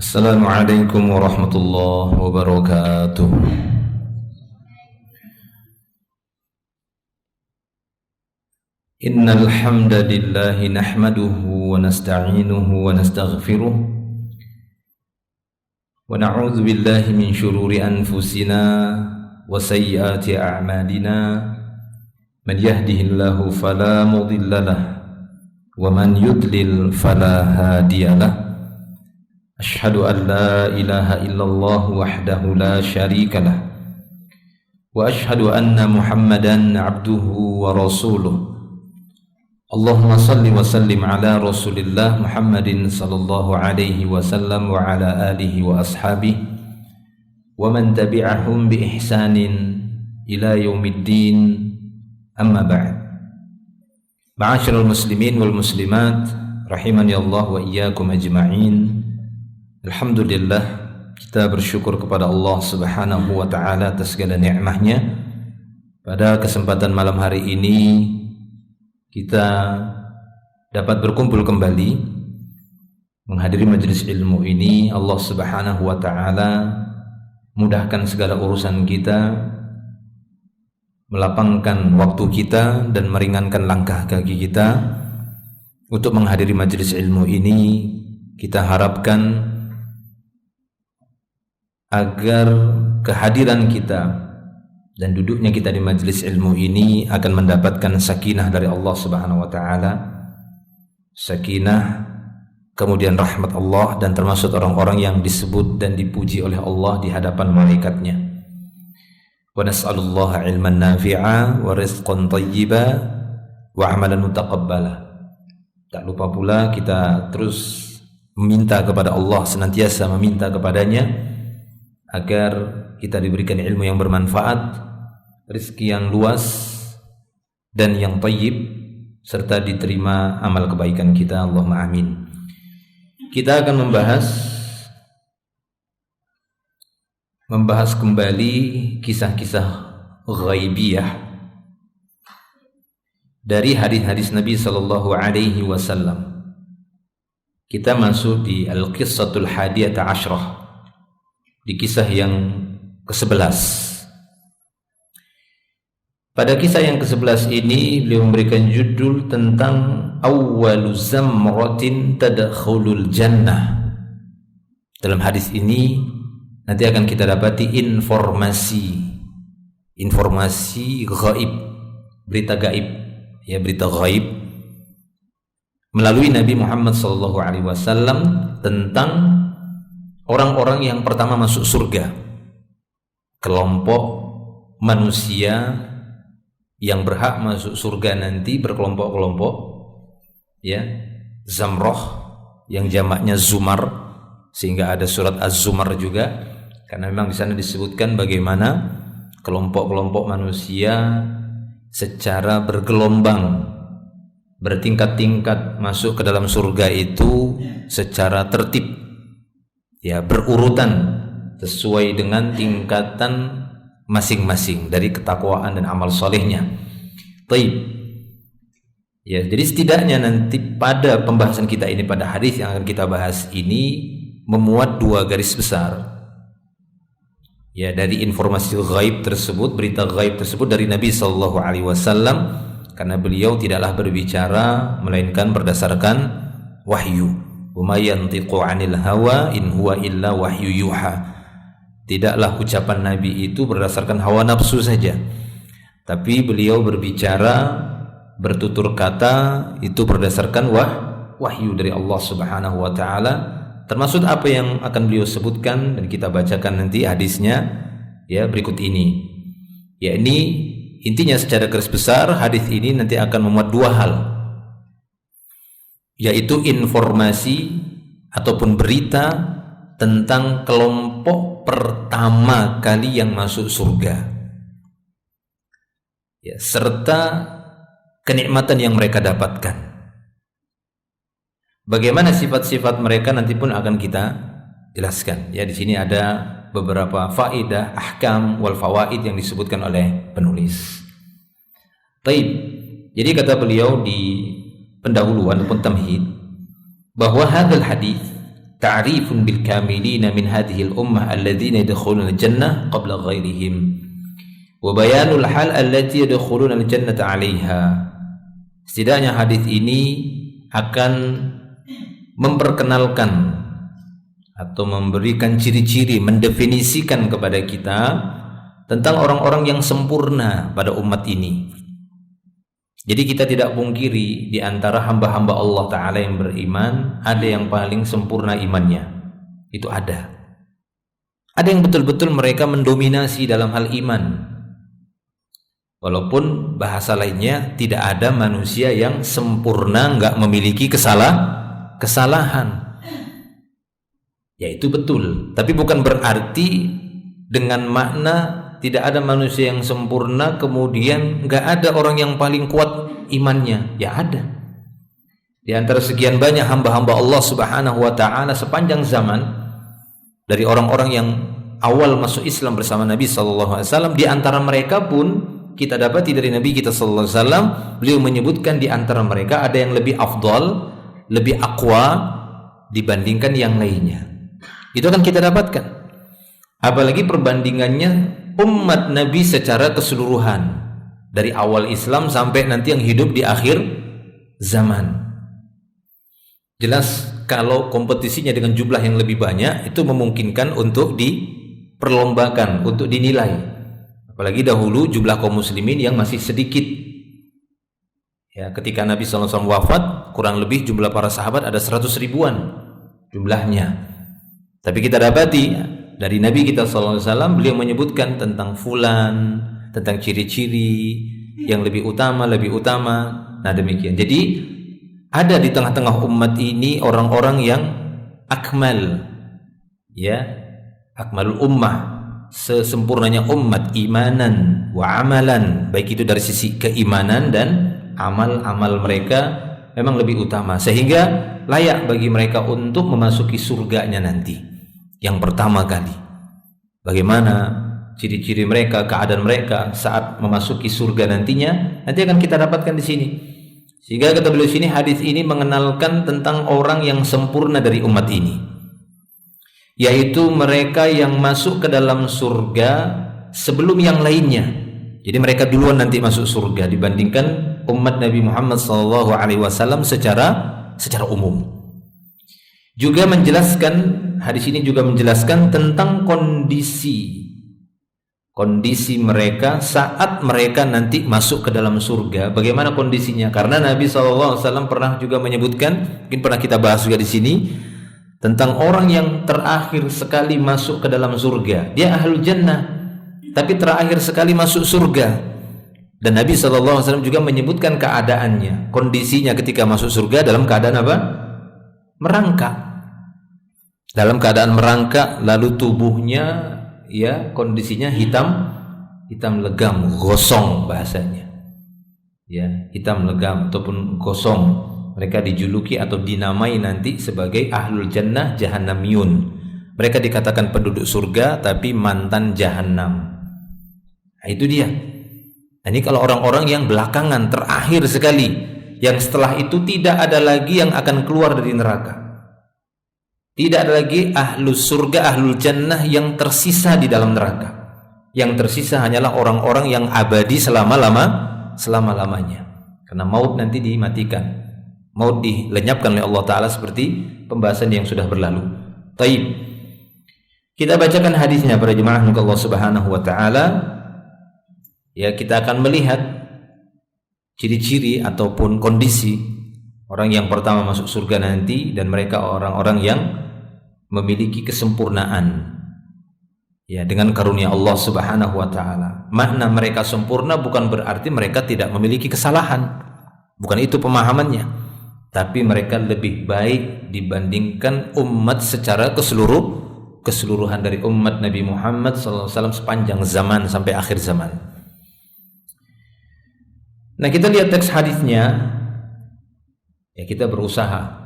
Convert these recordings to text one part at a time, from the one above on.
Assalamualaikum warahmatullahi wabarakatuh. Innal hamdalillah nahmaduhu wa nasta'inuhu wa nastaghfiruh wa na'udzu billahi min shururi anfusina wa sayyiati a'malina. Man yahdihillahu fala mudhillalah wa man yudlil fala hadiyalah. Ashhadu an la ilaha illallah wahdahu la syarika lah wa ashhadu anna Muhammadan abduhu wa rasuluh. Allahumma salli wa sallim ala Rasulillah Muhammadin sallallahu alaihi wasallam wa ala alihi wa ashabihi wa man tabi'ahum bi ihsanin ila yaumiddin. Amma ba'd. Ma'asyiral muslimin wal muslimat rahimani Allah wa iyyakum ajma'in. Alhamdulillah, kita bersyukur kepada Allah Subhanahu wa taala atas segala nikmatnya. Pada kesempatan malam hari ini kita dapat berkumpul kembali menghadiri majelis ilmu ini. Allah Subhanahu wa taala mudahkan segala urusan kita, melapangkan waktu kita dan meringankan langkah kaki kita untuk menghadiri majelis ilmu ini. Kita harapkan agar kehadiran kita dan duduknya kita di majelis ilmu ini akan mendapatkan sakinah dari Allah Subhanahu wa taala, sakinah, kemudian rahmat Allah, dan termasuk orang-orang yang disebut dan dipuji oleh Allah di hadapan malaikatnya. Wa nas'alullaha ilman nafi'a wa rizqan thayyiba wa amalan mutaqabbala. Tak lupa pula kita terus meminta kepada Allah, senantiasa meminta kepadanya agar kita diberikan ilmu yang bermanfaat, rezeki yang luas dan yang thayyib, serta diterima amal kebaikan kita. Allahumma amin. Kita akan membahas kembali kisah-kisah ghaibiyah dari hadis-hadis Nabi sallallahu alaihi wasallam. Kita masuk di al-qissatul hadiyata asyrah, di kisah yang ke-11. Pada kisah yang ke-11 ini beliau memberikan judul tentang awwalu zamratin tadkhulul jannah. Dalam hadis ini nanti akan kita dapati informasi gaib, berita gaib, ya, berita gaib melalui Nabi Muhammad SAW tentang orang-orang yang pertama masuk surga, kelompok manusia yang berhak masuk surga nanti berkelompok-kelompok, ya, zamroh yang jamaknya zumar, sehingga ada surat Az-Zumar juga, karena memang di sana disebutkan bagaimana kelompok-kelompok manusia secara bergelombang, bertingkat-tingkat masuk ke dalam surga itu secara tertib, ya, berurutan sesuai dengan tingkatan masing-masing dari ketakwaan dan amal solehnya. Taib. Ya, jadi setidaknya nanti pada pembahasan kita ini, pada hadis yang akan kita bahas ini, memuat dua garis besar. Ya, dari informasi ghaib tersebut, berita ghaib tersebut dari Nabi sallallahu alaihi wasallam, karena beliau tidaklah berbicara melainkan berdasarkan wahyu. Wa may yantiqu 'anil hawa in huwa illa wahyu yuha. Tidaklah ucapan Nabi itu berdasarkan hawa nafsu saja, tapi beliau berbicara, bertutur kata itu berdasarkan wahyu dari Allah Subhanahu wa taala, termasuk apa yang akan beliau sebutkan dan kita bacakan nanti hadisnya, ya, berikut ini. Ya, ini intinya secara garis besar hadis ini nanti akan memuat dua hal, yaitu informasi ataupun berita tentang kelompok pertama kali yang masuk surga, ya, serta kenikmatan yang mereka dapatkan. Bagaimana sifat-sifat mereka nanti pun akan kita jelaskan. Ya, di sini ada beberapa faedah, ahkam wal fawaid yang disebutkan oleh penulis. Taib. Jadi kata beliau di pendahuluan ataupun tamhid bahwa hadal hadis, ta'rifun bil kamilina min hadhihi al-ummah alladhina yadkhuluna al-jannah qabla ghairihim wa bayanul hal allati yadkhuluna al-jannata 'alaiha. Setidaknya hadis ini akan memperkenalkan atau memberikan ciri-ciri, mendefinisikan kepada kita tentang orang-orang yang sempurna pada umat ini. Jadi kita tidak pungkiri di antara hamba-hamba Allah Ta'ala yang beriman ada yang paling sempurna imannya. Itu ada. Ada yang betul-betul mereka mendominasi dalam hal iman. Walaupun bahasa lainnya tidak ada manusia yang sempurna, nggak memiliki kesalahan. Ya itu betul. Tapi bukan berarti dengan makna tidak ada manusia yang sempurna kemudian nggak ada orang yang paling kuat imannya. Ya ada. Di antara sekian banyak hamba-hamba Allah Subhanahu wa Ta'ala sepanjang zaman, dari orang-orang yang awal masuk Islam bersama Nabi SAW, di antara mereka pun kita dapati dari Nabi kita sallallahu alaihi wasallam, beliau menyebutkan di antara mereka ada yang lebih afdal, lebih aqwa dibandingkan yang lainnya. Itu akan kita dapatkan. Apalagi perbandingannya umat Nabi secara keseluruhan dari awal Islam sampai nanti yang hidup di akhir zaman. Jelas kalau kompetisinya dengan jumlah yang lebih banyak itu memungkinkan untuk diperlombakan, untuk dinilai. Apalagi dahulu jumlah kaum muslimin yang masih sedikit. Ya, ketika Nabi SAW wafat, kurang lebih jumlah para sahabat ada 100 ribuan jumlahnya. Tapi kita dapati dari Nabi kita SAW, beliau menyebutkan tentang fulan, tentang ciri-ciri yang lebih utama. Nah demikian. Jadi ada di tengah-tengah umat ini orang-orang yang akmal, ya, akmalul ummah, sesempurnanya umat, imanan wa amalan, baik itu dari sisi keimanan dan amal-amal mereka memang lebih utama, sehingga layak bagi mereka untuk memasuki surganya nanti yang pertama kali. Bagaimana ciri-ciri mereka, keadaan mereka saat memasuki surga nantinya, nanti akan kita dapatkan di sini. Sehingga kata beliau sini, hadis ini mengenalkan tentang orang yang sempurna dari umat ini, yaitu mereka yang masuk ke dalam surga sebelum yang lainnya. Jadi mereka duluan nanti masuk surga dibandingkan umat Nabi Muhammad SAW secara umum. Juga menjelaskan, hadis ini juga menjelaskan tentang kondisi mereka saat mereka nanti masuk ke dalam surga. Bagaimana kondisinya? Karena Nabi SAW pernah juga menyebutkan, mungkin pernah kita bahas juga di sini, tentang orang yang terakhir sekali masuk ke dalam surga. Dia ahlul jannah, tapi terakhir sekali masuk surga. Dan Nabi SAW juga menyebutkan keadaannya, kondisinya ketika masuk surga dalam keadaan apa? Merangkak. Dalam keadaan merangkak, lalu tubuhnya ya kondisinya hitam legam, gosong bahasanya. Ya, hitam legam ataupun gosong. Mereka dijuluki atau dinamai nanti sebagai ahlul jannah jahannamiyun. Mereka dikatakan penduduk surga tapi mantan jahannam. Nah, itu dia. Nah, ini kalau orang-orang yang belakangan terakhir sekali, yang setelah itu tidak ada lagi yang akan keluar dari neraka. Tidak ada lagi ahlus surga, ahlul jannah yang tersisa di dalam neraka. Yang tersisa hanyalah orang-orang yang abadi selama-lamanya. Karena maut nanti dimatikan, maut dilenyapkan oleh Allah Ta'ala seperti pembahasan yang sudah berlalu. Taib. Kita bacakan hadisnya para jemaah Allah Subhanahu wa Ta'ala. Ya, kita akan melihat ciri-ciri ataupun kondisi orang yang pertama masuk surga nanti, dan mereka orang-orang yang memiliki kesempurnaan ya dengan karunia Allah Subhanahu wa Ta'ala. Makna mereka sempurna bukan berarti mereka tidak memiliki kesalahan, bukan itu pemahamannya, tapi mereka lebih baik dibandingkan umat secara keseluruhan dari umat Nabi Muhammad SAW sepanjang zaman sampai akhir zaman. Nah, kita lihat teks hadisnya. Ya, kita berusaha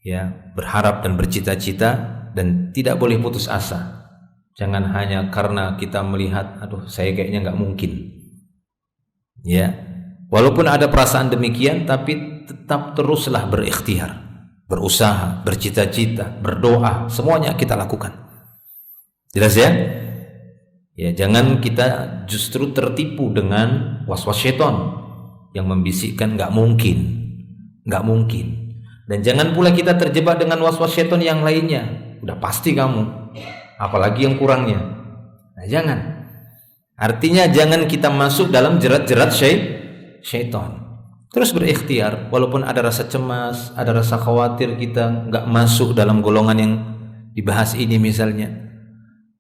ya, berharap dan bercita-cita, dan tidak boleh putus asa. Jangan hanya karena kita melihat, aduh saya kayaknya nggak mungkin. Ya, walaupun ada perasaan demikian, tapi tetap teruslah berikhtiar. berusaha, bercita-cita, berdoa, semuanya kita lakukan. Jelas ya? Ya, jangan kita justru tertipu dengan was-was syaitan yang membisikkan nggak mungkin. Dan jangan pula kita terjebak dengan was-was syaitan yang lainnya. Udah pasti kamu, apalagi yang kurangnya. Nah, jangan. Artinya jangan kita masuk dalam jerat-jerat syaitan. Terus berikhtiar, walaupun ada rasa cemas, ada rasa khawatir kita nggak masuk dalam golongan yang dibahas ini misalnya.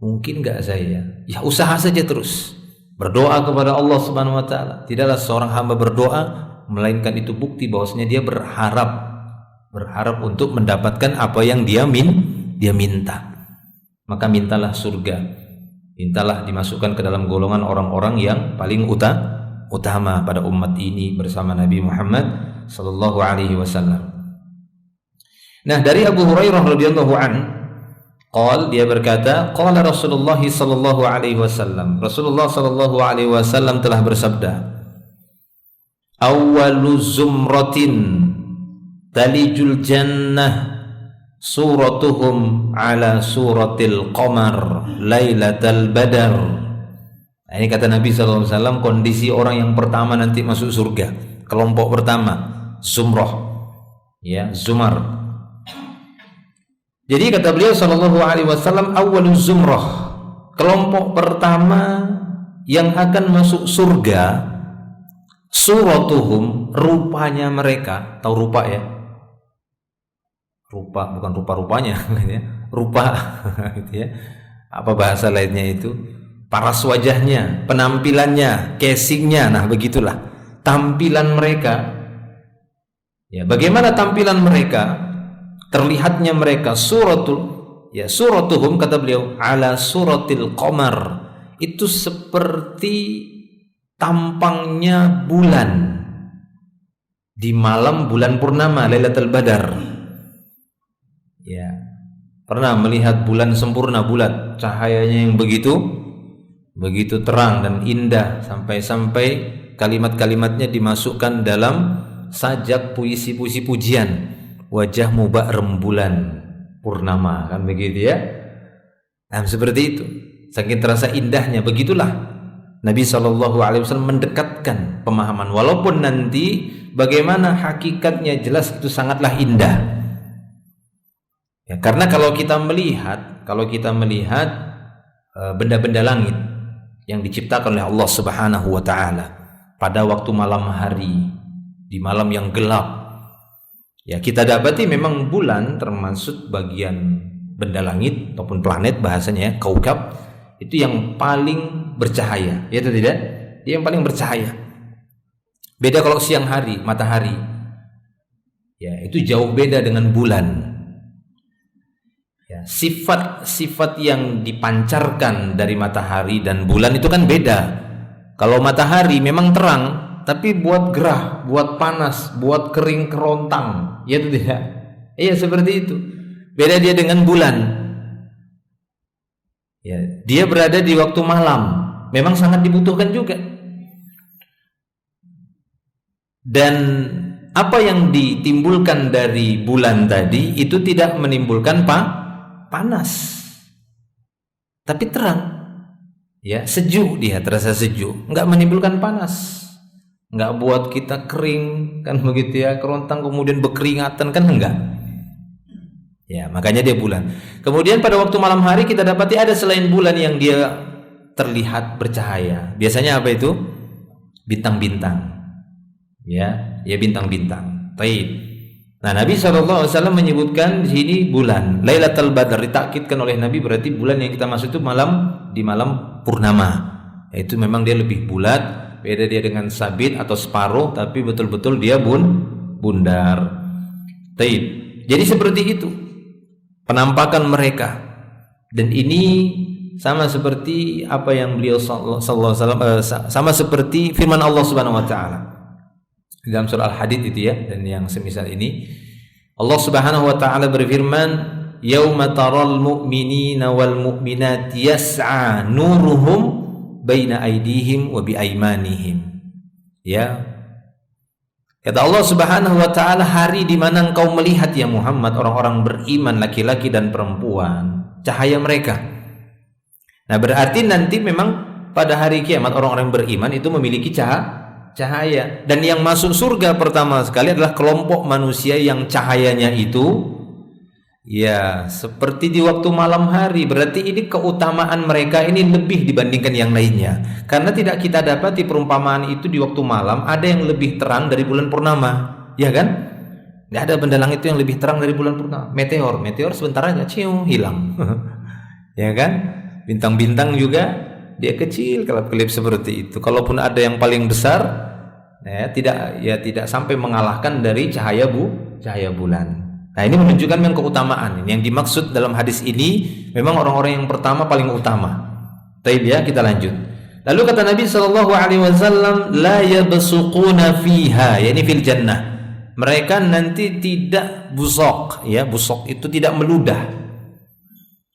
Mungkin nggak saya? Ya usaha saja terus. Berdoa kepada Allah Subhanahu wa taala. Tidaklah seorang hamba berdoa melainkan itu bukti bahwasanya dia berharap untuk mendapatkan apa yang dia minta. Maka mintalah surga. Mintalah dimasukkan ke dalam golongan orang-orang yang paling utama pada umat ini bersama Nabi Muhammad sallallahu alaihi wasallam. Nah, dari Abu Hurairah radhiyallahu an, dia berkata, qala Rasulullah sallallahu alaihi wasallam. Rasulullah sallallahu alaihi wasallam telah bersabda, awwalu zumratin talijul jannah suratuhum ala suratil qamar lailatal badar. Nah, ini kata Nabi SAW, kondisi orang yang pertama nanti masuk surga, kelompok pertama, zumrah, ya, zumar. Jadi kata beliau sallallahu alaihi wasallam, awwalu zumrah, kelompok pertama yang akan masuk surga, suratuhum, rupanya mereka, tahu rupa ya? Rupa bukan rupa-rupanya rupa gitu ya. Apa bahasa lainnya itu? Paras wajahnya, penampilannya, casingnya. Nah, begitulah tampilan mereka. Ya, bagaimana tampilan mereka? Terlihatnya mereka suratuhum, kata beliau, ala suratil qamar, itu seperti tampangnya bulan di malam bulan purnama, Lailatul Badar. Ya, pernah melihat bulan sempurna, bulat, cahayanya yang begitu terang dan indah, sampai kalimat-kalimatnya dimasukkan dalam sajak puisi-puisi pujian. Wajahmu bak rembulan purnama, kan begitu ya. Nah, seperti itu, saking terasa indahnya. Begitulah Nabi SAW mendekatkan pemahaman, walaupun nanti bagaimana hakikatnya jelas itu sangatlah indah ya. Karena kalau kita melihat benda-benda langit yang diciptakan oleh Allah Subhanahu wa taala pada waktu malam hari, di malam yang gelap, ya, kita dapati memang bulan termasuk bagian benda langit ataupun planet bahasanya, kaukab, itu yang paling bercahaya, ya atau tidak? Dia yang paling bercahaya. Beda kalau siang hari, matahari, ya itu jauh beda dengan bulan. Ya, sifat yang dipancarkan dari matahari dan bulan itu kan beda. Kalau matahari memang terang, tapi buat gerah, buat panas, buat kering kerontang, ya itu tidak? Iya, seperti itu. Beda dia dengan bulan. Ya, dia berada di waktu malam, memang sangat dibutuhkan juga. Dan apa yang ditimbulkan dari bulan tadi itu tidak menimbulkan panas, tapi terang. Ya, sejuk, dia terasa sejuk, enggak menimbulkan panas. Nggak buat kita kering, kan begitu ya, kerontang kemudian berkeringatan, kan enggak. Ya, makanya dia bulan. Kemudian pada waktu malam hari kita dapati ada selain bulan yang dia terlihat bercahaya. Biasanya apa itu? Bintang-bintang. Ya bintang-bintang. Baik. Nah, Nabi SAW menyebutkan di sini bulan Lailatul Badar, ditakkidkan oleh Nabi, berarti bulan yang kita maksud itu di malam purnama. Itu memang dia lebih bulat. Beda dia dengan sabit atau separuh, tapi betul-betul dia bundar. Taib. Jadi seperti itu penampakan mereka. Dan ini sama seperti apa yang beliau sallallahu alaihi wasallam, sama seperti firman Allah Subhanahu wa taala dalam surah Al-Hadid itu ya, dan yang semisal ini. Allah Subhanahu wa taala berfirman, "Yauma taral mu'minina wal mu'minati yas'a nuruhum baina aydihim wa bi aymanihim." Ya. Kata Allah Subhanahu wa taala, hari di mana engkau melihat ya Muhammad orang-orang beriman laki-laki dan perempuan, cahaya mereka. Nah, berarti nanti memang pada hari kiamat orang-orang beriman itu memiliki cahaya. Dan yang masuk surga pertama sekali adalah kelompok manusia yang cahayanya itu ya seperti di waktu malam hari. Berarti ini keutamaan mereka ini lebih dibandingkan yang lainnya. Karena tidak kita dapati perumpamaan itu di waktu malam ada yang lebih terang dari bulan purnama, ya kan? Nggak ada benda langit itu yang lebih terang dari bulan purnama. Meteor sebentar aja hilang. Ya kan? Bintang-bintang juga dia kecil kelap-kelip seperti itu. Kalaupun ada yang paling besar, tidak sampai mengalahkan dari cahaya bulan. Nah, ini menunjukkan memang keutamaan. Yang dimaksud dalam hadis ini memang orang-orang yang pertama paling utama. Baik ya, kita lanjut. Lalu kata Nabi SAW, la yabsuquna fiha, yakni fil jannah. Mereka nanti tidak busok, ya, busok itu tidak meludah.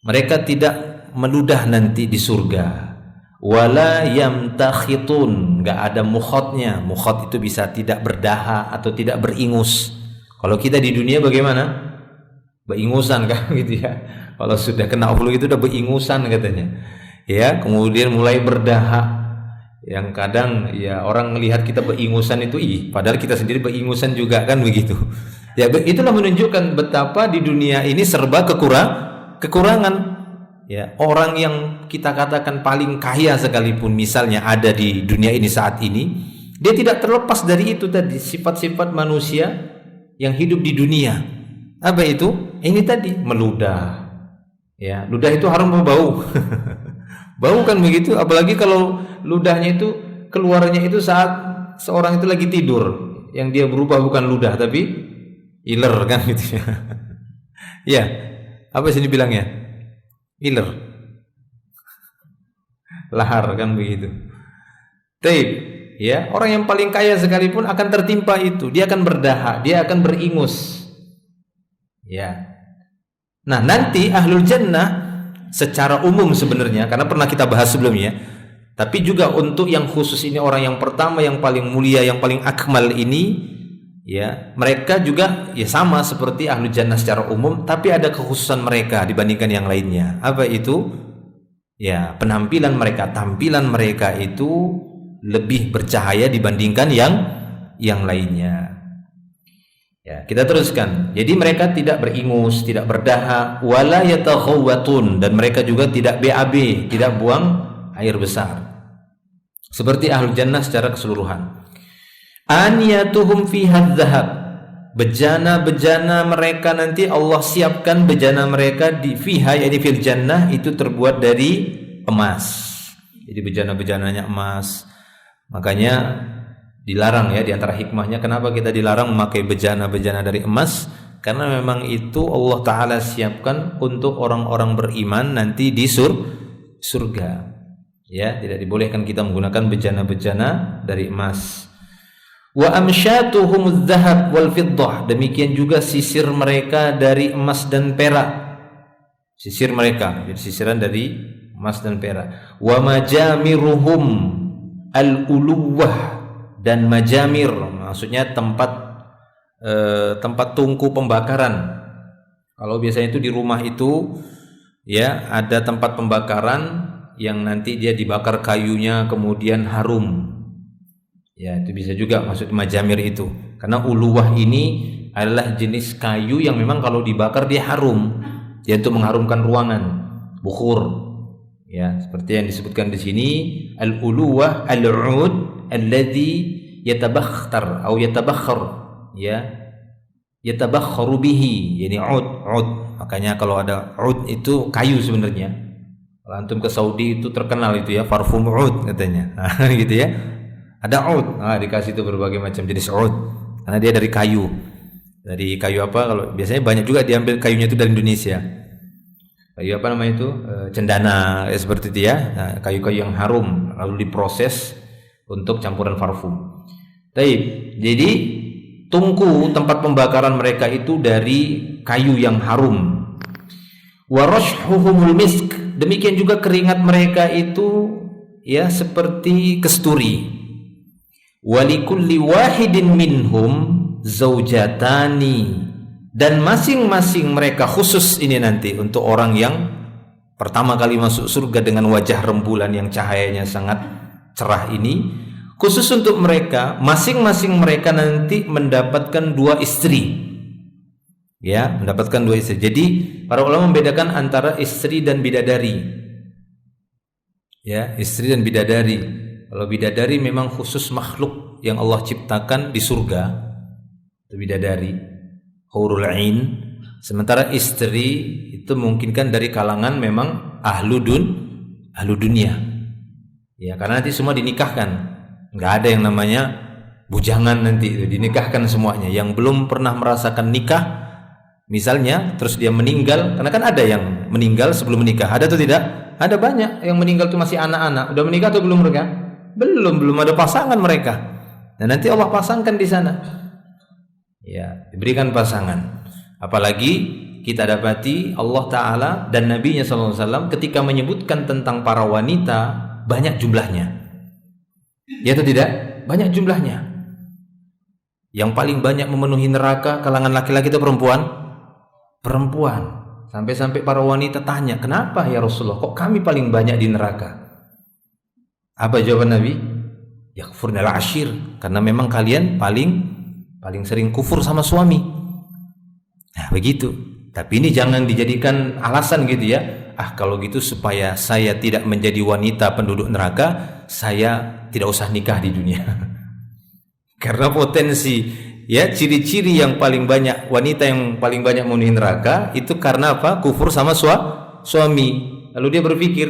Mereka tidak meludah nanti di surga. Wala yamtakhitun, enggak ada mukhotnya. Mukhot itu bisa tidak berdaha atau tidak beringus. Kalau kita di dunia bagaimana? Beringusan kan gitu ya. Kalau sudah kena flu itu udah beringusan katanya. Ya, kemudian mulai berdaha. Yang kadang ya orang melihat kita beringusan itu padahal kita sendiri beringusan juga kan begitu. Ya, itulah menunjukkan betapa di dunia ini serba kekurangan. Ya, orang yang kita katakan paling kaya sekalipun misalnya ada di dunia ini saat ini, dia tidak terlepas dari itu tadi, sifat-sifat manusia yang hidup di dunia. Apa itu? Ini tadi meludah. Ya, ludah itu harum bau. Bau kan begitu, apalagi kalau ludahnya itu keluarnya itu saat seorang itu lagi tidur, yang dia berubah bukan ludah tapi iler kan gitu ya. Ya, apa sih dibilangnya? Iler, lahar kan begitu. Taib, ya, orang yang paling kaya sekalipun akan tertimpa itu, dia akan berdahak, dia akan beringus. Ya. Nah, nanti ahlul jannah secara umum sebenarnya, karena pernah kita bahas sebelumnya, tapi juga untuk yang khusus ini orang yang pertama, yang paling mulia, yang paling akmal ini, ya, mereka juga ya sama seperti ahlul jannah secara umum, tapi ada kekhususan mereka dibandingkan yang lainnya. Apa itu? Ya, tampilan mereka itu lebih bercahaya dibandingkan yang lainnya. Ya, kita teruskan. Jadi mereka tidak beringus, tidak berdahak, wala yatakhawwatun, dan mereka juga tidak BAB, tidak buang air besar. Seperti ahlul jannah secara keseluruhan. Aniyatuhum fiha dzahab, bejana-bejana mereka nanti Allah siapkan bejana mereka di fiha, yakni fil jannah, itu terbuat dari emas. Jadi bejana-bejananya emas. Makanya dilarang ya, di antara hikmahnya kenapa kita dilarang memakai bejana-bejana dari emas, karena memang itu Allah Ta'ala siapkan untuk orang-orang beriman nanti di surga. Ya, tidak dibolehkan kita menggunakan bejana-bejana dari emas. Wa amsyatuhumudz dzahab wal fiddah, demikian juga sisir mereka dari emas dan perak. Sisir mereka, jadi sisiran dari emas dan perak. Wa majamiruhum al-uluwah, dan majamir maksudnya tempat tungku pembakaran. Kalau biasanya itu di rumah itu ya ada tempat pembakaran yang nanti dia dibakar kayunya kemudian harum. Ya, itu bisa juga maksud majamir itu. Karena uluwah ini adalah jenis kayu yang memang kalau dibakar dia harum. Dia untuk mengharumkan ruangan, bukhur. Ya, seperti yang disebutkan di sini, al-uluwah al-'ud alladhi yatabakhtar atau yatabakhkhar, ya. Yatabakhkharu bihi, yani 'ud. Makanya kalau ada 'ud itu kayu sebenarnya. Kalau antum ke Saudi itu terkenal itu ya, parfum 'ud katanya. Gitu ya. Ada 'ud, dikasih itu berbagai macam jenis 'ud, karena dia dari kayu. Dari kayu apa? Kalau biasanya banyak juga diambil kayunya itu dari Indonesia. Kayu apa namanya itu? Cendana, seperti itu ya. Nah, kayu-kayu yang harum lalu diproses untuk campuran parfum. Taib. Jadi tungku tempat pembakaran mereka itu dari kayu yang harum. Wa rashhuhumul misk, demikian juga keringat mereka itu ya seperti kesturi. walikulli wahidin minhum zaujatani, dan masing-masing mereka, khusus ini nanti untuk orang yang pertama kali masuk surga dengan wajah rembulan yang cahayanya sangat cerah ini, khusus untuk mereka, masing-masing mereka nanti mendapatkan 2 istri. Ya, mendapatkan 2 istri. Jadi para ulama membedakan antara istri dan bidadari. Ya, istri dan bidadari. Kalau bidadari memang khusus makhluk yang Allah ciptakan di surga, itu bidadari, hurul ain. Sementara istri itu mungkin kan dari kalangan memang ahlu dunia. Ya, karena nanti semua dinikahkan. Enggak ada yang namanya bujangan, nanti itu dinikahkan semuanya. Yang belum pernah merasakan nikah misalnya, terus dia meninggal, karena kan ada yang meninggal sebelum menikah, ada atau tidak? Ada banyak yang meninggal itu masih anak-anak. Udah menikah atau belum mereka? Belum ada pasangan mereka. Dan nanti Allah pasangkan di sana. Ya, diberikan pasangan. Apalagi kita dapati Allah Ta'ala dan Nabi-Nya SAW ketika menyebutkan tentang para wanita banyak jumlahnya. Ya atau tidak? Banyak jumlahnya. Yang paling banyak memenuhi neraka kalangan laki-laki itu perempuan. Sampai-sampai para wanita tanya, kenapa ya Rasulullah, kok kami paling banyak di neraka? Apa jawaban Nabi? Yakfurnal ashir, karena memang kalian paling sering kufur sama suami. Nah begitu. Tapi ini jangan dijadikan alasan gitu ya. Kalau gitu supaya saya tidak menjadi wanita penduduk neraka, saya tidak usah nikah di dunia. Karena potensi, ya, ciri-ciri yang paling banyak, wanita yang paling banyak memenuhi neraka itu karena apa? Kufur sama suami. Lalu dia berpikir,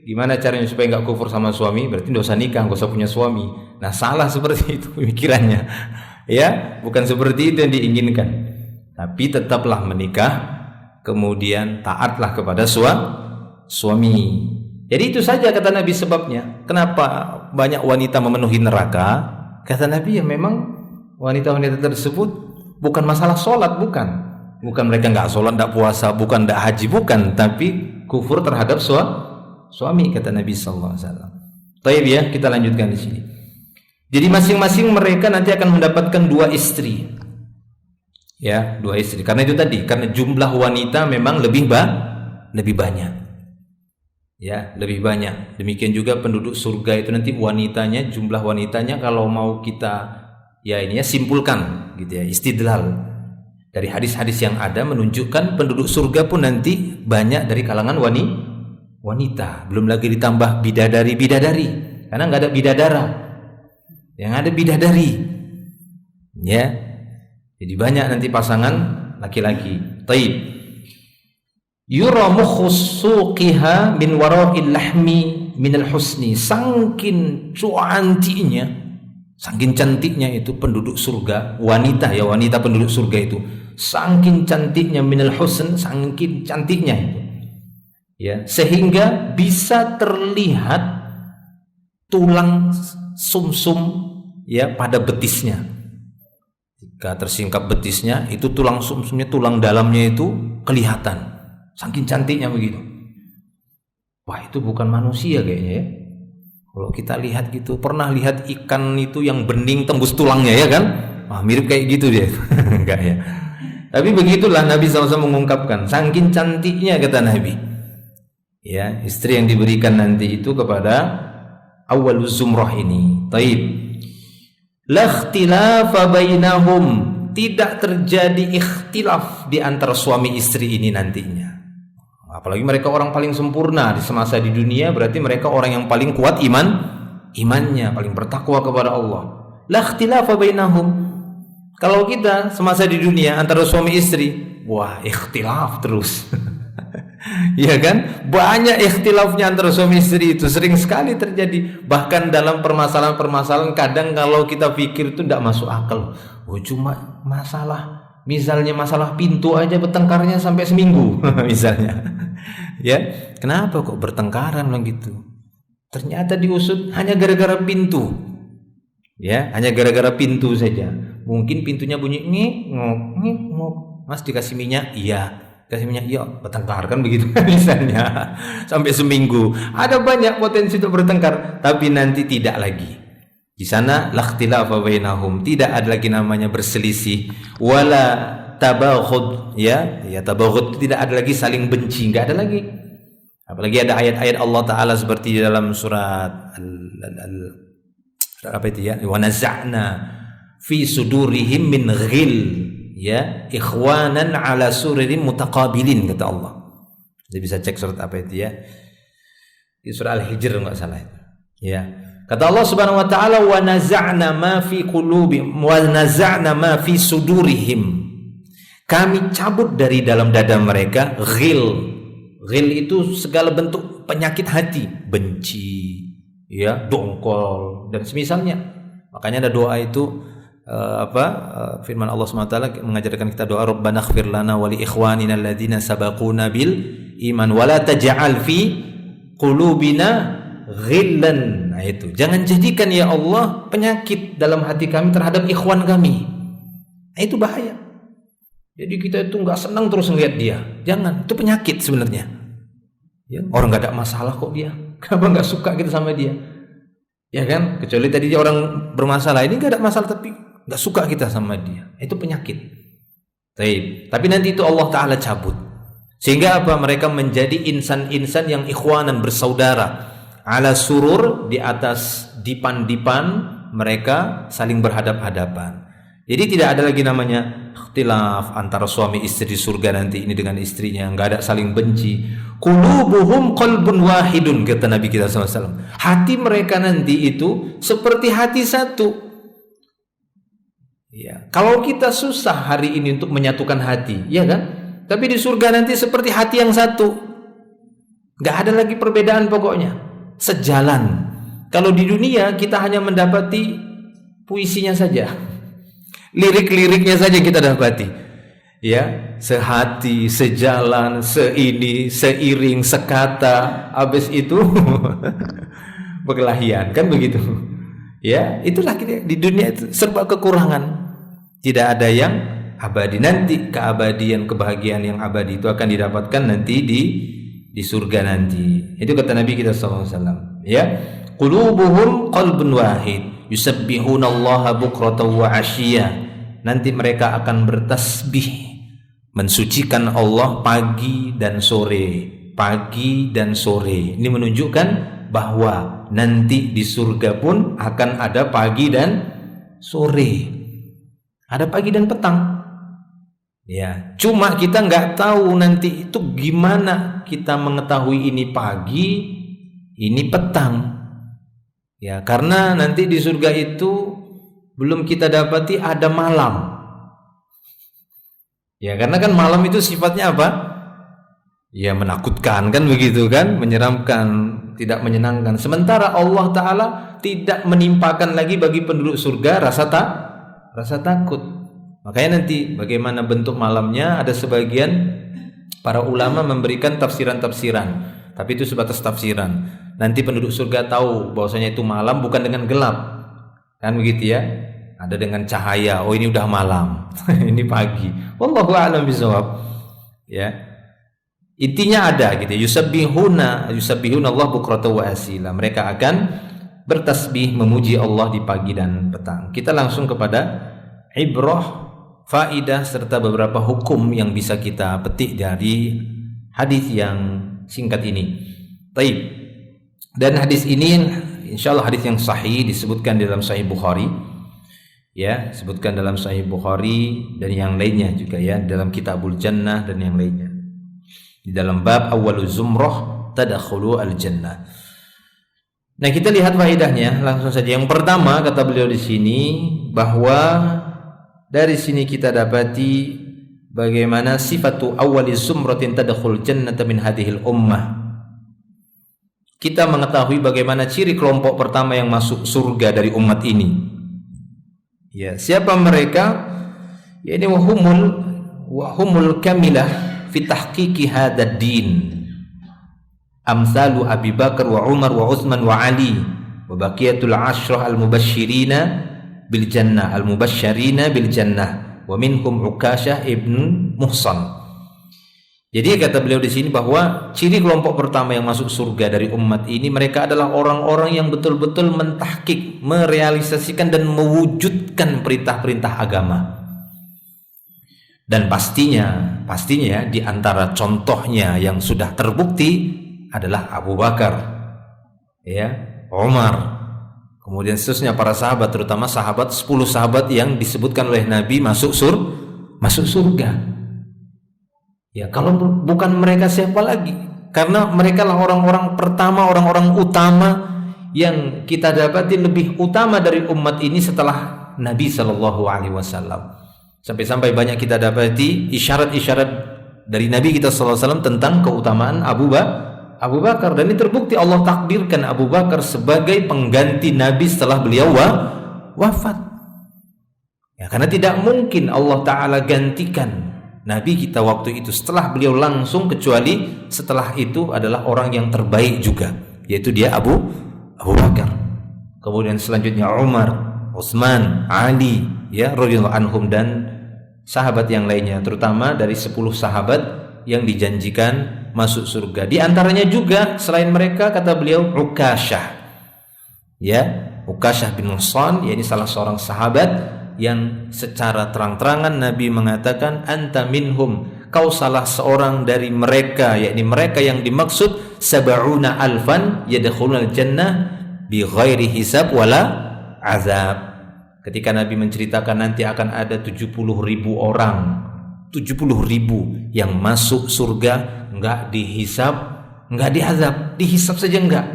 gimana caranya supaya nggak kufur sama suami? Berarti nggak usah nikah, nggak usah punya suami. Nah salah seperti itu pemikirannya. Ya, bukan seperti itu yang diinginkan. Tapi tetaplah menikah, kemudian taatlah kepada suami. Jadi itu saja kata Nabi sebabnya. Kenapa banyak wanita memenuhi neraka? Kata Nabi, ya memang wanita-wanita tersebut bukan masalah sholat, bukan mereka nggak sholat, nggak puasa, bukan nggak haji, bukan, tapi kufur terhadap suami, kata Nabi Sallallahu Alaihi Wasallam. Taib ya, kita lanjutkan di sini. Jadi masing-masing mereka nanti akan mendapatkan 2 istri, ya, 2 istri. Karena itu tadi, karena jumlah wanita memang lebih banyak, ya, lebih banyak. Demikian juga penduduk surga itu nanti wanitanya, jumlah wanitanya kalau mau kita simpulkan gitu ya, istidlal dari hadis-hadis yang ada menunjukkan penduduk surga pun nanti banyak dari kalangan wanita. Belum lagi ditambah bidadari, karena nggak ada bidadara, yang ada bidadari, ya. Jadi banyak nanti pasangan laki-laki. Taib. Yura mukhusuqiha min wara'il lahmi minal husni. Saking cantiknya itu penduduk surga, wanita penduduk surga itu, saking cantiknya minal husn, saking cantiknya itu, ya, sehingga bisa terlihat tulang sumsum, ya, pada betisnya. Jika tersingkap betisnya, itu tulang sumsumnya, tulang dalamnya itu kelihatan, saking cantiknya begitu. Wah, itu bukan manusia kayaknya ya. Kalau kita lihat gitu, pernah lihat ikan itu yang bening tembus tulangnya, ya kan? Wah, mirip kayak gitu dia. Enggak ya. Tapi begitulah Nabi SAW mengungkapkan, saking cantiknya kata Nabi. Ya, istri yang diberikan nanti itu kepada awwaluz zumrah ini. Taib. La ikhtilafa bainahum, tidak terjadi ikhtilaf di antara suami istri ini nantinya. Apalagi mereka orang paling sempurna di semasa di dunia, berarti mereka orang yang paling kuat imannya, paling bertakwa kepada Allah. La ikhtilafa bainahum. Kalau kita semasa di dunia antara suami istri, wah, ikhtilaf terus. Ya kan? Banyak ikhtilafnya antara suami istri itu, sering sekali terjadi. Bahkan dalam permasalahan-permasalahan kadang kalau kita pikir itu tidak masuk akal. Oh, cuma misalnya masalah pintu aja bertengkarnya sampai seminggu misalnya. Ya, kenapa kok bertengkaran begitu? Ternyata diusut hanya gara-gara pintu. Ya, hanya gara-gara pintu saja. Mungkin pintunya bunyi ngok. Mas dikasih minyak? Iya. Kasih minyak, iya, bertengkar kan begitu misalnya sampai seminggu. Ada banyak potensi untuk bertengkar, tapi nanti tidak lagi. Di sana lakhtilafa bainahum, tidak ada lagi namanya berselisih, wala tabaghud, ya tabaghud, tidak ada lagi saling benci, enggak ada lagi. Apalagi ada ayat-ayat Allah Taala seperti di dalam surat apa itu ya, wa naza'na fi sudurihim min ghil, ya ikhwanan ala sururin mutaqabilin, kata Allah. Jadi bisa cek surat apa itu ya, di surah Al-Hijr enggak salah itu. Ya. Kata Allah Subhanahu wa taala, wa naza'na ma fi qulubihim wa naza'na ma fi sudurihim. Kami cabut dari dalam dada mereka ghil. Ghil itu segala bentuk penyakit hati, benci, ya, dongkol dan semisalnya. Makanya ada doa itu firman Allah Subhanahu wa taala mengajarkan kita doa, Rabbana ighfir lana wa li ikhwanina alladziina sabaquna bil iman wa la taj'al fi qulubina ghillan. Nah itu, jangan jadikan ya Allah penyakit dalam hati kami terhadap ikhwan kami. Nah itu bahaya. Jadi kita itu nggak senang terus ngelihat dia. Jangan, itu penyakit sebenarnya. Ya, orang nggak ada masalah kok dia. Kenapa nggak suka kita sama dia? Ya kan? Kecuali tadi dia orang bermasalah, ini nggak ada masalah tapi nggak suka kita sama dia. Itu penyakit. Tapi nanti itu Allah Taala cabut. Sehingga apa? Mereka menjadi insan-insan yang ikhwanan, bersaudara. Ala surur, di atas dipan-dipan mereka saling berhadap-hadapan. Jadi tidak ada lagi namanya ikhtilaf antara suami istri di surga nanti, ini dengan istrinya, enggak ada saling benci. Qulubuhum qalbun wahidun, kata Nabi kita SAW. Hati mereka nanti itu seperti hati satu. Ya, kalau kita susah hari ini untuk menyatukan hati, ya kan? Tapi di surga nanti seperti hati yang satu. Enggak ada lagi perbedaan pokoknya. Sejalan. Kalau di dunia kita hanya mendapati puisinya saja, lirik-liriknya saja kita dapati, ya, sehati, sejalan, seini, seiring, sekata, habis itu berkelahian, kan begitu, ya. Itulah kita di dunia itu serba kekurangan, tidak ada yang abadi. Nanti keabadian, kebahagiaan yang abadi itu akan didapatkan nanti di surga nanti. Itu kata Nabi kita SAW, ya, qulubuhum qalbun wahid yusabbihunallaha bukratan wa asyiyah. Nanti mereka akan bertasbih, mensucikan Allah pagi dan sore, pagi dan sore. Ini menunjukkan bahwa nanti di surga pun akan ada pagi dan sore, ada pagi dan petang. Ya, cuma kita nggak tahu nanti itu gimana kita mengetahui ini pagi, ini petang. Ya, karena nanti di surga itu belum kita dapati ada malam. Ya, karena kan malam itu sifatnya apa? Ya, menakutkan, kan begitu kan, menyeramkan, tidak menyenangkan. Sementara Allah Ta'ala tidak menimpakan lagi bagi penduduk surga rasa takut. Makanya nanti bagaimana bentuk malamnya, ada sebagian para ulama memberikan tafsiran-tafsiran, tapi itu sebatas tafsiran. Nanti penduduk surga tahu bahwasanya itu malam bukan dengan gelap, kan begitu ya, ada dengan cahaya. Oh, ini udah malam, ini pagi. Wallahu a'lam bishawab. Ya, intinya ada gitu. Yusabbihuna Allah bukratan wa asila. Mereka akan bertasbih memuji Allah di pagi dan petang. Kita langsung kepada ibrah, faidah serta beberapa hukum yang bisa kita petik dari hadis yang singkat ini. Baik. Dan hadis ini insyaallah hadis yang sahih, disebutkan dalam Sahih Bukhari. Ya, sebutkan dalam Sahih Bukhari dan yang lainnya juga ya, dalam Kitabul Jannah dan yang lainnya. Di dalam bab awwaluz zumrah tadkhulu al-jannah. Nah, kita lihat faedahnya langsung saja. Yang pertama kata beliau di sini bahwa dari sini kita dapati bagaimana sifatu awwaliz zumratin tadkhul jannata min hadhil ummah. Kita mengetahui bagaimana ciri kelompok pertama yang masuk surga dari umat ini. Ya, siapa mereka? Ya, ini wahumul kamilah fi tahqiqi hadzal din. Amsalu Abi Bakar wa Umar wa Utsman wa Ali wa baqiyatul ashrah al-mubasysyirina bil jannah al-mubasysyirina bil jannah wa minhum Ukasyah ibn Muhsan. Jadi kata beliau di sini bahwa ciri kelompok pertama yang masuk surga dari umat ini, mereka adalah orang-orang yang betul-betul mentahqiq, merealisasikan dan mewujudkan perintah-perintah agama. Dan pastinya ya, di antara contohnya yang sudah terbukti adalah Abu Bakar, ya, Umar, kemudian seterusnya para sahabat, terutama 10 sahabat yang disebutkan oleh Nabi masuk surga. Ya, kalau bukan mereka siapa lagi? Karena mereka lah orang-orang pertama, orang-orang utama yang kita dapati lebih utama dari umat ini setelah Nabi Shallallahu Alaihi Wasallam. Sampai-sampai banyak kita dapati isyarat-isyarat dari Nabi kita Sallallahu Alaihi Wasallam tentang keutamaan Abu Bakar, dan ini terbukti Allah takdirkan Abu Bakar sebagai pengganti Nabi setelah beliau wafat. Ya, karena tidak mungkin Allah Ta'ala gantikan Nabi kita waktu itu setelah beliau langsung, kecuali setelah itu adalah orang yang terbaik juga, yaitu dia Abu Bakar. Kemudian selanjutnya Umar, Utsman, Ali, ya, radhiyallahu anhum, dan sahabat yang lainnya, terutama dari 10 sahabat yang dijanjikan masuk surga. Di antaranya juga selain mereka, kata beliau, Ukasyah, ya, Ukasyah bin Mihsan, yaitu salah seorang sahabat yang secara terang-terangan Nabi mengatakan, anta minhum, kau salah seorang dari mereka, yakni mereka yang dimaksud 70 alfan yadkhulul jannah bi ghairi hisab wala azab. Ketika Nabi menceritakan nanti akan ada 70.000 orang, 70.000 yang masuk surga, enggak dihisab, enggak diazab. Dihisab saja enggak,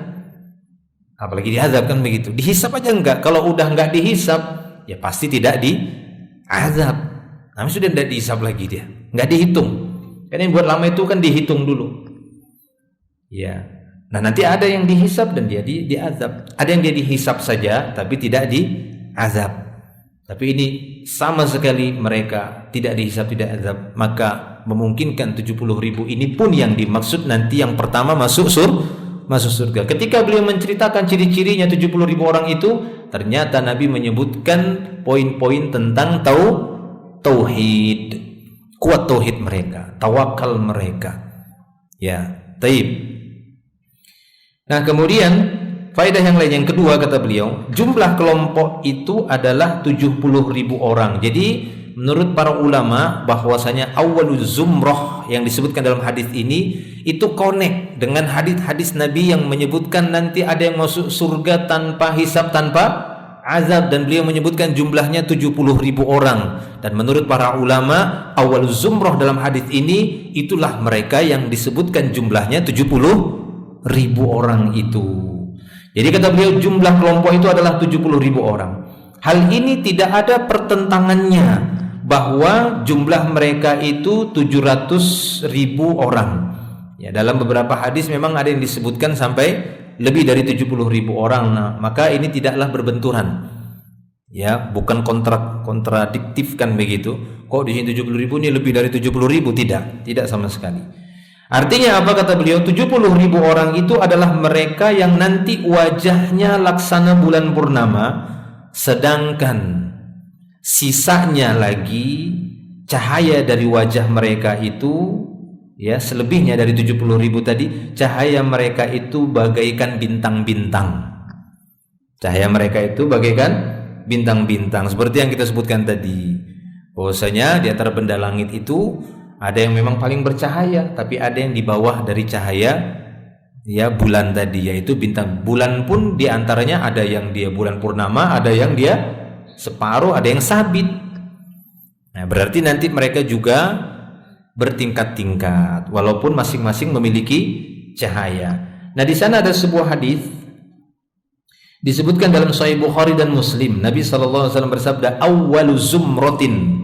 apalagi diazab, kan begitu. Dihisab aja enggak. Kalau udah enggak dihisab, ya pasti tidak diazab. Namanya sudah tidak dihisab lagi, dia nggak dihitung. Karena yang buat lama itu kan dihitung dulu, ya. Nah, nanti ada yang dihisab dan dia diazab. Ada yang dia dihisab saja tapi tidak diazab. Tapi ini sama sekali mereka tidak dihisab, tidak azab. Maka memungkinkan 70.000 ini pun yang dimaksud nanti yang pertama masuk surga. Ketika beliau menceritakan ciri-cirinya 70.000 orang itu, ternyata Nabi menyebutkan poin-poin tentang tauhid, kuat tauhid mereka, tawakal mereka. Ya, taib. Nah, kemudian faedah yang lain yang kedua, kata beliau, jumlah kelompok itu adalah 70.000 orang. Jadi menurut para ulama bahwasanya awwaluz zumrah yang disebutkan dalam hadis ini itu connect dengan hadis-hadis Nabi yang menyebutkan nanti ada yang masuk surga tanpa hisab, tanpa azab, dan beliau menyebutkan jumlahnya 70.000 orang. Dan menurut para ulama awwaluz zumrah dalam hadis ini itulah mereka yang disebutkan jumlahnya 70.000 orang itu. Jadi kata beliau jumlah kelompok itu adalah 70.000 orang. Hal ini tidak ada pertentangannya bahwa jumlah mereka itu 700.000 orang. Ya, dalam beberapa hadis memang ada yang disebutkan sampai lebih dari 70.000 orang. Nah, maka ini tidaklah berbenturan. Ya, bukan kontradiktif kan begitu. Kok di sini 70.000 ini lebih dari 70.000? Tidak sama sekali. Artinya apa, kata beliau? 70.000 orang itu adalah mereka yang nanti wajahnya laksana bulan purnama, sedangkan sisanya lagi cahaya dari wajah mereka itu, ya, selebihnya dari 70.000 tadi, cahaya mereka itu bagaikan bintang-bintang. Cahaya mereka itu bagaikan bintang-bintang, seperti yang kita sebutkan tadi, bahwasanya di antara benda langit itu ada yang memang paling bercahaya, tapi ada yang di bawah dari cahaya, ya, bulan tadi, yaitu bintang. Bulan pun diantaranya ada yang dia bulan purnama, ada yang dia separuh, ada yang sabit. Nah, berarti nanti mereka juga bertingkat-tingkat, walaupun masing-masing memiliki cahaya. Nah, di sana ada sebuah hadis disebutkan dalam Sahih Bukhari dan Muslim. Nabi SAW bersabda, awwalu zumratin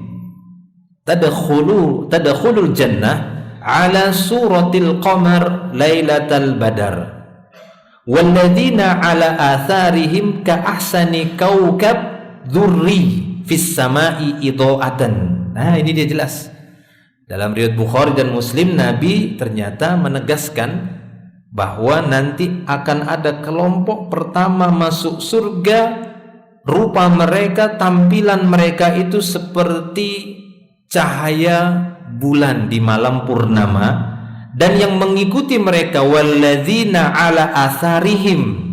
tadkhulul jannah ala suratil qamar lailatal badar walladzina ala atharihim ka ahsani kaukab dzurri fis samai idha'atan. Nah, ini dia jelas. Dalam riwayat Bukhari dan Muslim, Nabi ternyata menegaskan bahwa nanti akan ada kelompok pertama masuk surga, rupa mereka, tampilan mereka itu seperti cahaya bulan di malam purnama, dan yang mengikuti mereka walladzina ala atharihim,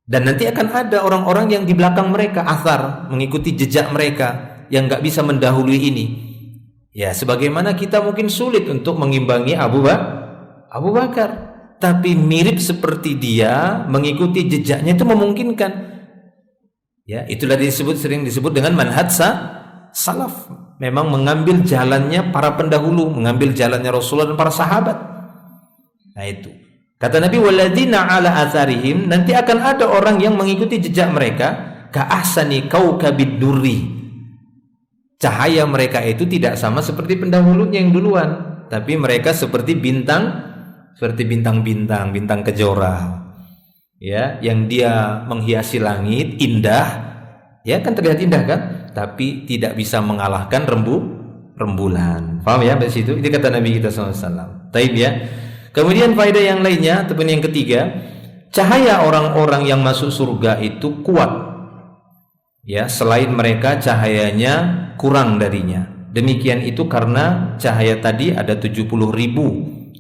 dan nanti akan ada orang-orang yang di belakang mereka, athar, mengikuti jejak mereka yang nggak bisa mendahului ini. Ya, sebagaimana kita mungkin sulit untuk mengimbangi Abu Bakar, tapi mirip seperti dia, mengikuti jejaknya itu memungkinkan. Ya, itulah sering disebut dengan manhaj salaf. Memang mengambil jalannya para pendahulu, mengambil jalannya Rasulullah dan para sahabat. Nah itu. Kata Nabi walladzina ala atharihim, nanti akan ada orang yang mengikuti jejak mereka ka ahsani kaukabid durri. Cahaya mereka itu tidak sama seperti pendahulunya yang duluan, tapi mereka seperti bintang-bintang, bintang kejora. Ya, yang dia menghiasi langit indah. Ya kan, terlihat indah kan? Tapi tidak bisa mengalahkan rembulan. Paham ya dari situ? Itu kata Nabi kita SAW. Taib ya. Kemudian faedah yang lainnya ataupun yang ketiga, cahaya orang-orang yang masuk surga itu kuat. Ya, selain mereka cahayanya kurang darinya. Demikian itu karena cahaya tadi ada 70.000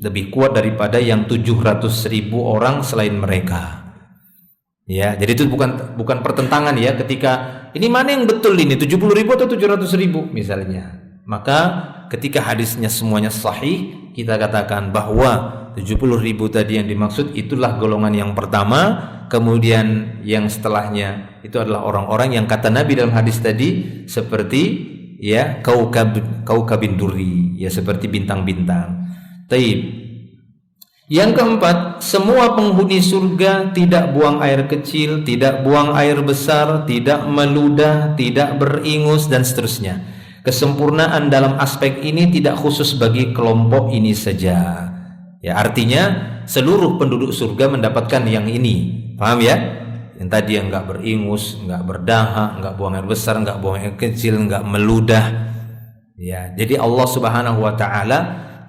lebih kuat daripada yang 700.000 orang selain mereka. Ya, jadi itu bukan pertentangan ya, ketika ini mana yang betul ini 70.000 atau 700.000 misalnya. Maka ketika hadisnya semuanya sahih, kita katakan bahwa 70.000 tadi yang dimaksud itulah golongan yang pertama, kemudian yang setelahnya itu adalah orang-orang yang kata Nabi dalam hadis tadi seperti ya kaukabin durri, ya seperti bintang-bintang. Taib. Yang keempat, semua penghuni surga tidak buang air kecil, tidak buang air besar, tidak meludah, tidak beringus dan seterusnya. Kesempurnaan dalam aspek ini tidak khusus bagi kelompok ini saja. Ya, artinya seluruh penduduk surga mendapatkan yang ini. Paham ya? Yang tadi yang enggak beringus, enggak berdahak, enggak buang air besar, enggak buang air kecil, enggak meludah. Ya, jadi Allah Subhanahu wa taala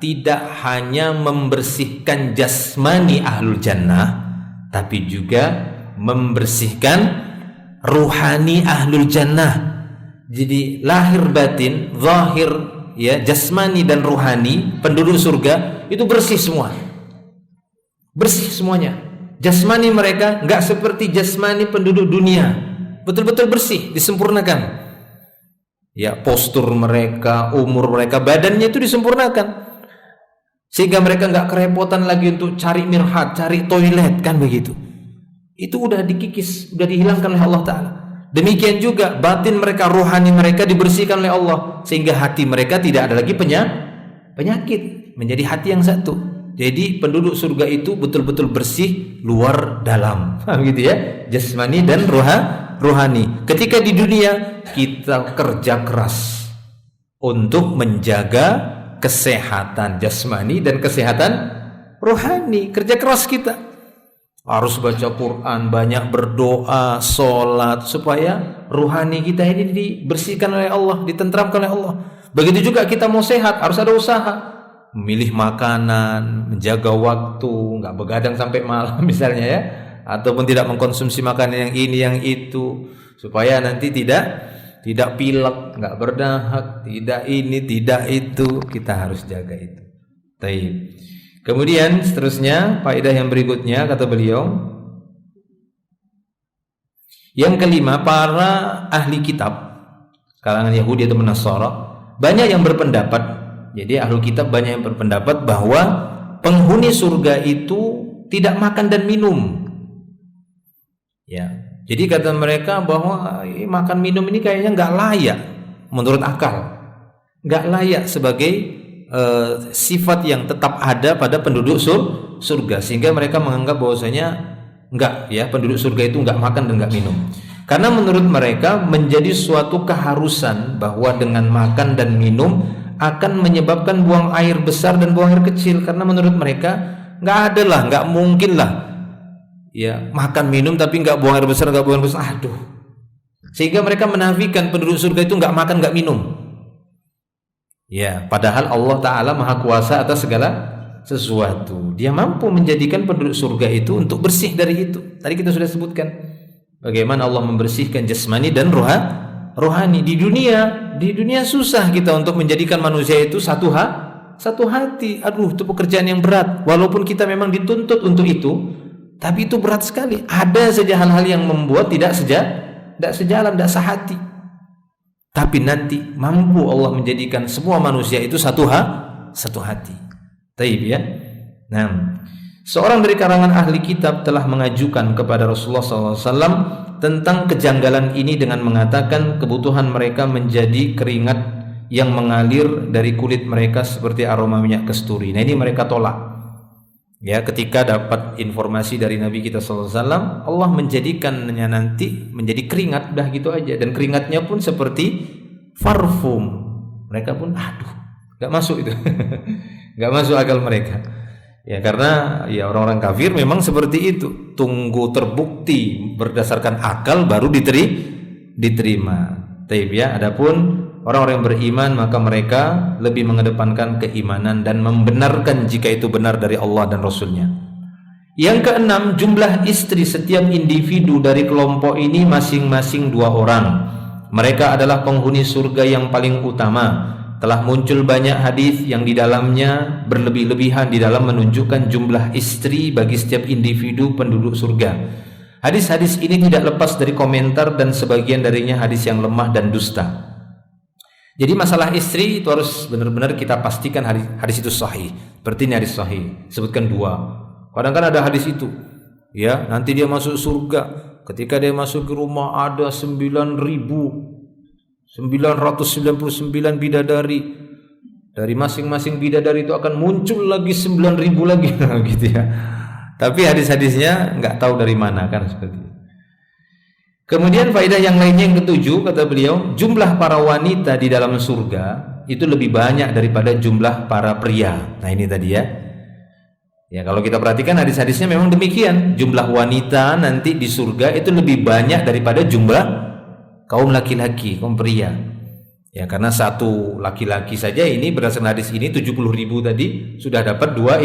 tidak hanya membersihkan jasmani ahlul jannah, tapi juga membersihkan ruhani ahlul jannah. Jadi lahir batin, zahir ya, jasmani dan ruhani penduduk surga itu bersih semua. Bersih semuanya. Jasmani mereka enggak seperti jasmani penduduk dunia. Betul-betul bersih, disempurnakan. Ya, postur mereka, umur mereka, badannya itu disempurnakan. Sehingga mereka nggak kerepotan lagi untuk cari mirhat, cari toilet, kan begitu. Itu udah dikikis, udah dihilangkan oleh Allah Ta'ala. Demikian juga batin mereka, rohani mereka dibersihkan oleh Allah, sehingga hati mereka tidak ada lagi penyakit, menjadi hati yang satu. Jadi penduduk surga itu betul-betul bersih luar dalam, gitu ya, jasmani dan rohani. Ketika di dunia kita kerja keras untuk menjaga kesehatan jasmani dan kesehatan rohani, kerja keras kita. Harus baca Quran, banyak berdoa, sholat, supaya rohani kita ini dibersihkan oleh Allah, ditentramkan oleh Allah. Begitu juga kita mau sehat, harus ada usaha. Memilih makanan, menjaga waktu, nggak begadang sampai malam misalnya ya, ataupun tidak mengkonsumsi makanan yang ini yang itu, supaya nanti tidak pilek, nggak berdahak, tidak ini, tidak itu. Kita harus jaga itu. Taib. Kemudian seterusnya, faedah yang berikutnya kata beliau, yang kelima, para ahli kitab kalangan Yahudi atau Nasara banyak yang berpendapat. Jadi ahli kitab banyak yang berpendapat bahwa penghuni surga itu tidak makan dan minum. Ya. Jadi kata mereka bahwa makan minum ini kayaknya nggak layak menurut akal, nggak layak sebagai sifat yang tetap ada pada penduduk surga, sehingga mereka menganggap bahwasanya nggak ya, penduduk surga itu nggak makan dan nggak minum. Karena menurut mereka menjadi suatu keharusan bahwa dengan makan dan minum akan menyebabkan buang air besar dan buang air kecil. Karena menurut mereka nggak ada lah, nggak mungkin lah. Ya, makan minum tapi nggak buang air besar, nggak buang air besar, aduh. Sehingga mereka menafikan penduduk surga itu nggak makan, nggak minum. Ya, padahal Allah Ta'ala Maha Kuasa atas segala sesuatu. Dia mampu menjadikan penduduk surga itu untuk bersih dari itu. Tadi kita sudah sebutkan bagaimana Allah membersihkan jasmani dan rohani. Di dunia susah kita untuk menjadikan manusia itu satu satu hati. Aduh, itu pekerjaan yang berat. Walaupun kita memang dituntut untuk itu, tapi itu berat sekali. Ada saja hal-hal yang membuat tidak sejalan, tidak sehati. Tapi nanti mampu Allah menjadikan semua manusia itu satu hati. Taib ya. Nah, seorang dari kalangan ahli kitab telah mengajukan kepada Rasulullah SAW tentang kejanggalan ini dengan mengatakan kebutuhan mereka menjadi keringat yang mengalir dari kulit mereka seperti aroma minyak kasturi. Nah, ini mereka tolak. Ya, ketika dapat informasi dari Nabi kita SAW, Allah menjadikannya nanti menjadi keringat, udah gitu aja. Dan keringatnya pun seperti parfum. Mereka pun, aduh, gak masuk itu. Gak masuk akal mereka. Ya, karena ya orang-orang kafir memang seperti itu. Tunggu terbukti berdasarkan akal baru diterima. Taib ya. Adapun orang-orang yang beriman maka mereka lebih mengedepankan keimanan dan membenarkan jika itu benar dari Allah dan Rasulnya. Yang keenam, jumlah istri setiap individu dari kelompok ini masing-masing 2 orang. Mereka adalah penghuni surga yang paling utama. Telah muncul banyak hadis yang di dalamnya berlebih-lebihan di dalam menunjukkan jumlah istri bagi setiap individu penduduk surga. Hadis-hadis ini tidak lepas dari komentar dan sebagian darinya hadis yang lemah dan dusta. Jadi masalah istri itu harus benar-benar kita pastikan hadis itu sahih. Seperti ini hadis sahih, sebutkan 2. Kadang kan ada hadis itu, ya nanti dia masuk surga. Ketika dia masuk ke rumah ada 9.999 bidadari. Dari masing-masing bidadari itu akan muncul lagi 9.000 lagi, gitu ya. Tapi hadis-hadisnya nggak tahu dari mana kan seperti itu. Kemudian faedah yang lainnya yang ketujuh, kata beliau, jumlah para wanita di dalam surga itu lebih banyak daripada jumlah para pria. Nah ini tadi ya. Ya kalau kita perhatikan hadis-hadisnya memang demikian. Jumlah wanita nanti di surga itu lebih banyak daripada jumlah kaum laki-laki, kaum pria. Ya karena satu laki-laki saja ini berdasarkan hadis ini 70.000 tadi sudah dapat 2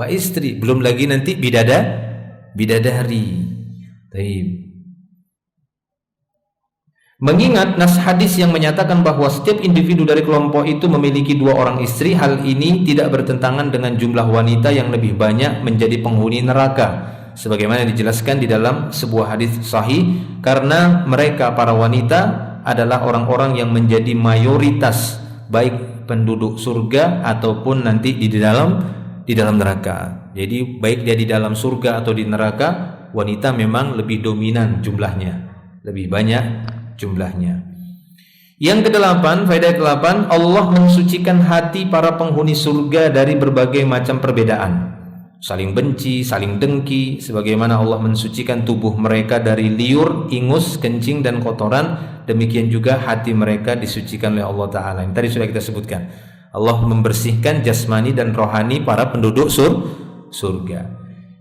istri. Belum lagi nanti bidadari. Taib. Mengingat nas hadis yang menyatakan bahwa setiap individu dari kelompok itu memiliki 2 orang istri, hal ini tidak bertentangan dengan jumlah wanita yang lebih banyak menjadi penghuni neraka, sebagaimana dijelaskan di dalam sebuah hadis sahih, karena mereka para wanita adalah orang-orang yang menjadi mayoritas baik penduduk surga ataupun nanti di dalam neraka. Jadi baik dia di dalam surga atau di neraka, wanita memang lebih dominan jumlahnya, lebih banyak jumlahnya. Yang ke-8, faedah ke-8, Allah mensucikan hati para penghuni surga dari berbagai macam perbedaan, saling benci, saling dengki, sebagaimana Allah mensucikan tubuh mereka dari liur, ingus, kencing dan kotoran. Demikian juga hati mereka disucikan oleh Allah Ta'ala. Ini tadi sudah kita sebutkan. Allah membersihkan jasmani dan rohani para penduduk surga.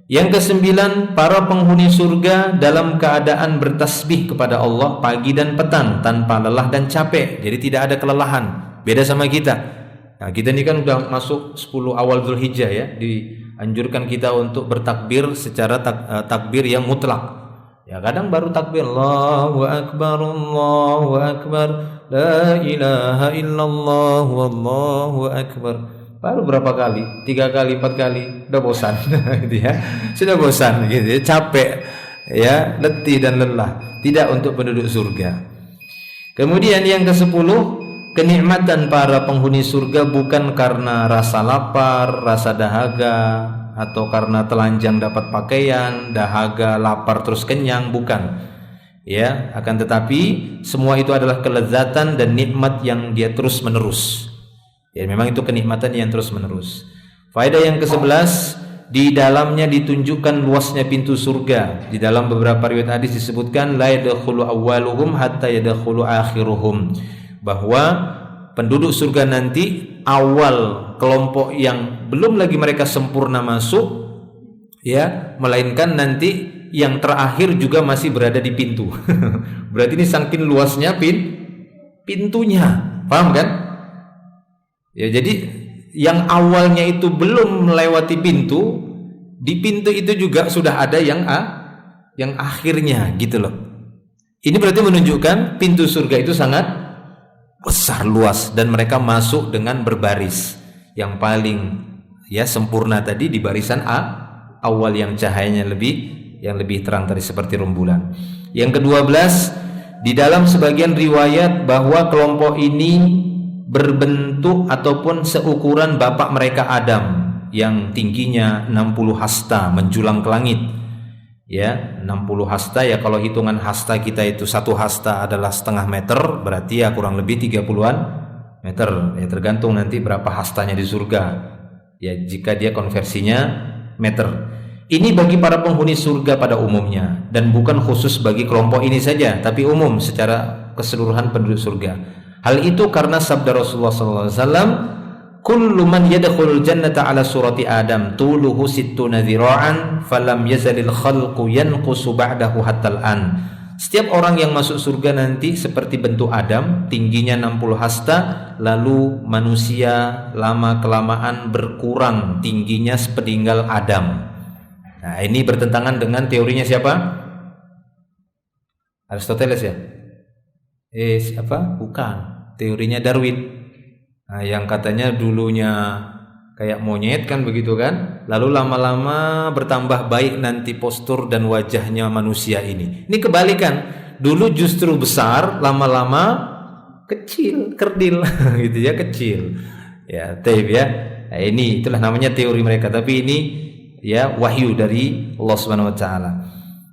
Yang ke-9, para penghuni surga dalam keadaan bertasbih kepada Allah pagi dan petang tanpa lelah dan capek. Jadi tidak ada kelelahan. Beda sama kita. Nah, kita ini kan udah masuk 10 awal Dzulhijjah ya. Dianjurkan kita untuk bertakbir secara takbir yang mutlak. Ya kadang baru takbir Allahu Akbar, la ilaha illallah, wallahu akbar. Baru berapa kali? 3 kali, 4 kali, udah bosan, gitu ya. Sudah bosan, gitu ya, capek, ya, letih dan lelah. Tidak untuk penduduk surga. Kemudian yang ke-10, kenikmatan para penghuni surga bukan karena rasa lapar, rasa dahaga, atau karena telanjang dapat pakaian, dahaga, lapar terus kenyang, bukan. Ya, akan tetapi semua itu adalah kelezatan dan nikmat yang dia terus menerus. Ya, memang itu kenikmatan yang terus menerus. Faedah yang ke-11, di dalamnya ditunjukkan luasnya pintu surga. Di dalam beberapa riwayat hadis disebutkan la yadkhulu awwaluhum hatta yadkhulu akhiruhum, bahwa penduduk surga nanti awal kelompok yang belum lagi mereka sempurna masuk, ya, melainkan nanti yang terakhir juga masih berada di pintu. Berarti ini saking luasnya pintunya, paham kan? Ya, jadi yang awalnya itu belum melewati pintu, di pintu itu juga sudah ada yang akhirnya, gitu loh. Ini berarti menunjukkan pintu surga itu sangat besar luas dan mereka masuk dengan berbaris. yang paling sempurna tadi di barisan awal yang cahayanya lebih terang tadi seperti rembulan. Yang ke-12, di dalam sebagian riwayat bahwa kelompok ini berbentuk ataupun seukuran bapak mereka Adam yang tingginya 60 hasta menjulang ke langit. 60 hasta kalau hitungan hasta kita itu 1 hasta adalah setengah meter, berarti kurang lebih 30-an meter. Tergantung nanti berapa hastanya di surga. Jika dia konversinya meter. Ini bagi para penghuni surga pada umumnya dan bukan khusus bagi kelompok ini saja, tapi umum secara keseluruhan penduduk surga. Hal itu karena sabda Rasulullah SAW, kullu man yadkhulul jannata ala surati Adam tuluhu sittuna dhira'an falam yazalil khalqu yanqusu ba'dahu hatta al-an. Setiap orang yang masuk surga nanti seperti bentuk Adam, tingginya 60 hasta, lalu manusia lama-kelamaan berkurang tingginya sepeninggal Adam. Nah, ini bertentangan dengan teorinya siapa? Aristoteles ya? Siapa? Bukan. Teorinya Darwin. Nah, yang katanya dulunya kayak monyet kan begitu kan, lalu lama-lama bertambah baik nanti postur dan wajahnya manusia ini. Ini kebalikan, dulu justru besar, lama-lama kecil, kerdil gitu kecil. Nah, ini itulah namanya teori mereka, tapi ini wahyu dari Allah Subhanahu wa taala.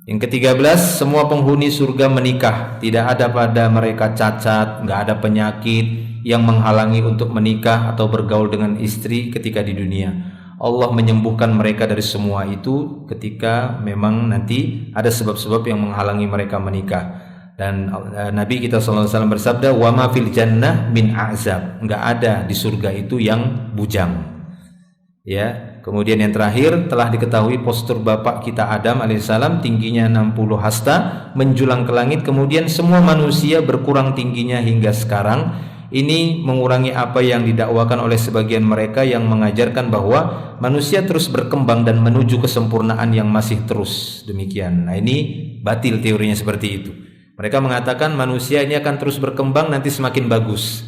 Yang ke-13, semua penghuni surga menikah, tidak ada pada mereka cacat, enggak ada penyakit yang menghalangi untuk menikah atau bergaul dengan istri ketika di dunia. Allah menyembuhkan mereka dari semua itu ketika memang nanti ada sebab-sebab yang menghalangi mereka menikah. Dan Nabi kita SAW bersabda, wa ma fil jannah min a'zab, enggak ada di surga itu yang bujang. Kemudian yang terakhir, telah diketahui postur bapak kita Adam alaihissalam tingginya 60 hasta menjulang ke langit, kemudian semua manusia berkurang tingginya hingga sekarang. Ini mengurangi apa yang didakwakan oleh sebagian mereka yang mengajarkan bahwa manusia terus berkembang dan menuju kesempurnaan yang masih terus demikian. Nah, ini batil teorinya seperti itu. Mereka mengatakan manusia ini akan terus berkembang, nanti semakin bagus.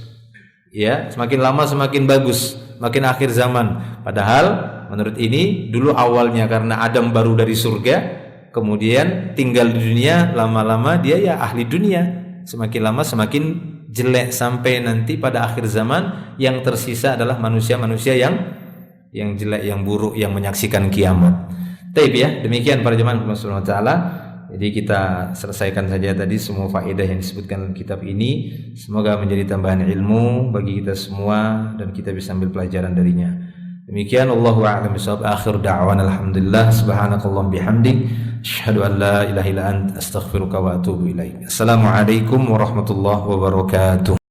Semakin lama semakin bagus, makin akhir zaman. Padahal menurut ini dulu awalnya karena Adam baru dari surga, kemudian tinggal di dunia, lama-lama dia ahli dunia. Semakin lama semakin jelek sampai nanti pada akhir zaman yang tersisa adalah manusia-manusia yang jelek, yang buruk, yang menyaksikan kiamat. Demikian para jemaah Allah Subhanahu wa taala. Jadi kita selesaikan saja tadi semua faedah yang disebutkan dalam kitab ini. Semoga menjadi tambahan ilmu bagi kita semua dan kita bisa ambil pelajaran darinya. Demikian, Allahu a'lam bishawab. Akhir da'wana alhamdulillah, subhanakallahumma bihamdik, asyhadu an la ilaha illa anta, astaghfiruka wa atubu ilaik. Assalamualaikum warahmatullahi wabarakatuh.